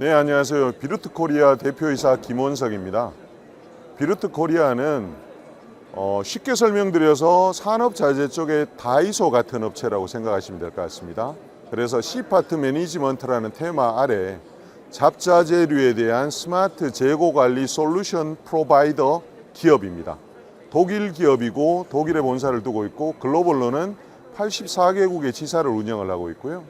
네, 안녕하세요. 비루트 코리아 대표이사 김원석입니다. 비루트 코리아는 쉽게 설명드려서 산업자재 쪽의 다이소 같은 업체라고 생각하시면 될 것 같습니다. 그래서 C파트 매니지먼트라는 테마 아래 잡자재류에 대한 스마트 재고관리 솔루션 프로바이더 기업입니다. 독일 기업이고 독일에 본사를 두고 있고 글로벌로는 84개국의 지사를 운영을 하고 있고요.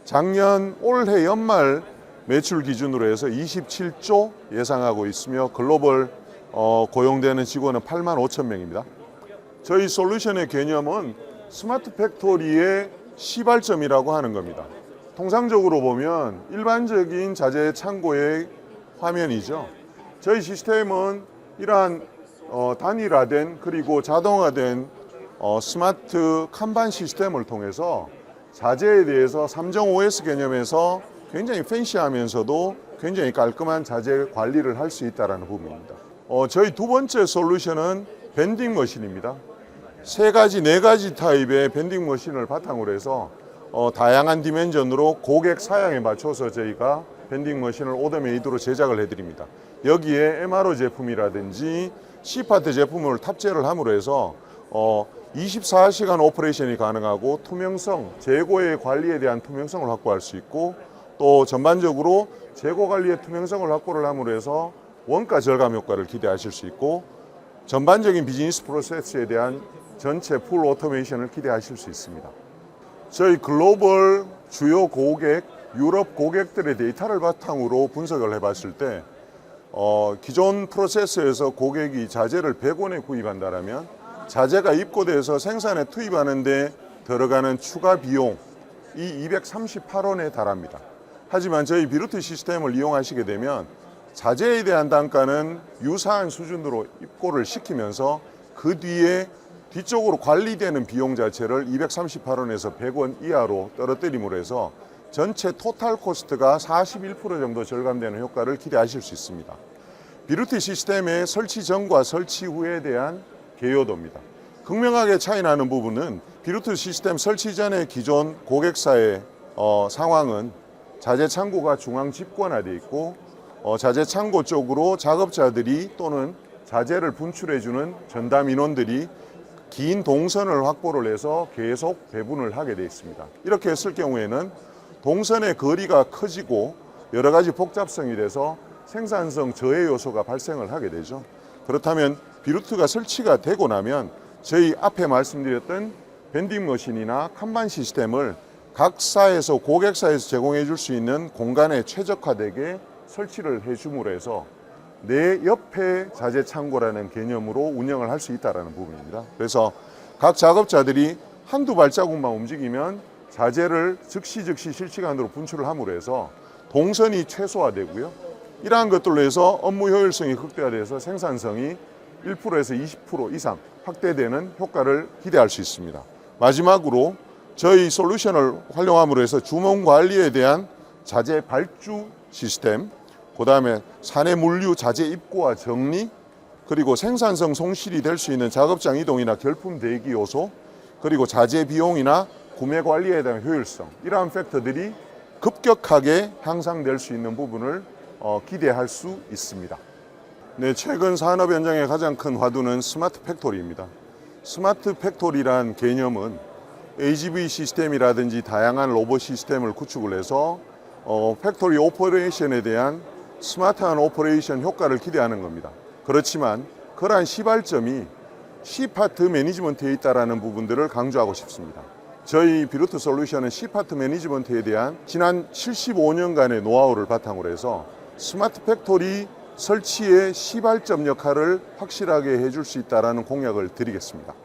작년 올해 연말 매출 기준으로 해서 27조 예상하고 있으며 글로벌 고용되는 직원은 8만 5천 명입니다. 저희 솔루션의 개념은 스마트 팩토리의 시발점이라고 하는 겁니다. 통상적으로 보면 일반적인 자재 창고의 화면이죠. 저희 시스템은 이러한 단일화된 그리고 자동화된 스마트 kanban 시스템을 통해서 자재에 대해서 3.5S 개념에서 굉장히 팬시하면서도 굉장히 깔끔한 자재 관리를 할 수 있다는 부분입니다. 저희 두 번째 솔루션은 밴딩 머신입니다. 네 가지 타입의 밴딩 머신을 바탕으로 해서 다양한 디멘전으로 고객 사양에 맞춰서 저희가 밴딩 머신을 오더메이드로 제작을 해드립니다. 여기에 MRO 제품이라든지 C파트 제품을 탑재를 함으로 해서 24시간 오퍼레이션이 가능하고 투명성, 재고의 관리에 대한 투명성을 확보할 수 있고 또 전반적으로 재고 관리의 투명성을 확보를 함으로 해서 원가 절감 효과를 기대하실 수 있고 전반적인 비즈니스 프로세스에 대한 전체 풀 오토메이션을 기대하실 수 있습니다. 저희 글로벌 주요 고객, 유럽 고객들의 데이터를 바탕으로 분석을 해봤을 때 기존 프로세스에서 고객이 자재를 100원에 구입한다면 자재가 입고돼서 생산에 투입하는데 들어가는 추가 비용이 238원에 달합니다. 하지만 저희 비루트 시스템을 이용하시게 되면 자재에 대한 단가는 유사한 수준으로 입고를 시키면서 그 뒤에 뒤쪽으로 관리되는 비용 자체를 238원에서 100원 이하로 떨어뜨림으로 해서 전체 토탈 코스트가 41% 정도 절감되는 효과를 기대하실 수 있습니다. 비루트 시스템의 설치 전과 설치 후에 대한 개요도입니다. 극명하게 차이 나는 부분은 비루트 시스템 설치 전의 기존 고객사의 상황은 자재 창고가 중앙 집권화되어 있고 자재 창고 쪽으로 작업자들이 또는 자재를 분출해주는 전담 인원들이 긴 동선을 확보를 해서 계속 배분을 하게 되어 있습니다. 이렇게 했을 경우에는 동선의 거리가 커지고 여러 가지 복잡성이 돼서 생산성 저해 요소가 발생을 하게 되죠. 그렇다면 비루트가 설치가 되고 나면 저희 앞에 말씀드렸던 밴딩 머신이나 kanban 시스템을 각 사에서 고객사에서 제공해 줄 수 있는 공간에 최적화되게 설치를 해줌으로 해서 내 옆에 자재 창고라는 개념으로 운영을 할 수 있다는 부분입니다. 그래서 각 작업자들이 한두 발자국만 움직이면 자재를 즉시 실시간으로 분출을 함으로 해서 동선이 최소화되고요. 이러한 것들로 해서 업무 효율성이 극대화돼서 생산성이 1%에서 20% 이상 확대되는 효과를 기대할 수 있습니다. 마지막으로 저희 솔루션을 활용함으로 해서 주문 관리에 대한 자재 발주 시스템, 그 다음에 사내 물류 자재 입고와 정리, 그리고 생산성 손실이 될 수 있는 작업장 이동이나 결품 대기 요소, 그리고 자재 비용이나 구매 관리에 대한 효율성, 이러한 팩터들이 급격하게 향상될 수 있는 부분을 기대할 수 있습니다. 네, 최근 산업 현장의 가장 큰 화두는 스마트 팩토리입니다. 스마트 팩토리란 개념은 AGV 시스템이라든지 다양한 로봇 시스템을 구축을 해서 팩토리 오퍼레이션에 대한 스마트한 오퍼레이션 효과를 기대하는 겁니다. 그렇지만 그러한 시발점이 C파트 매니지먼트에 있다는 부분들을 강조하고 싶습니다. 저희 비루트 솔루션은 C파트 매니지먼트에 대한 지난 75년간의 노하우를 바탕으로 해서 스마트 팩토리 설치의 시발점 역할을 확실하게 해줄 수 있다는 공약을 드리겠습니다.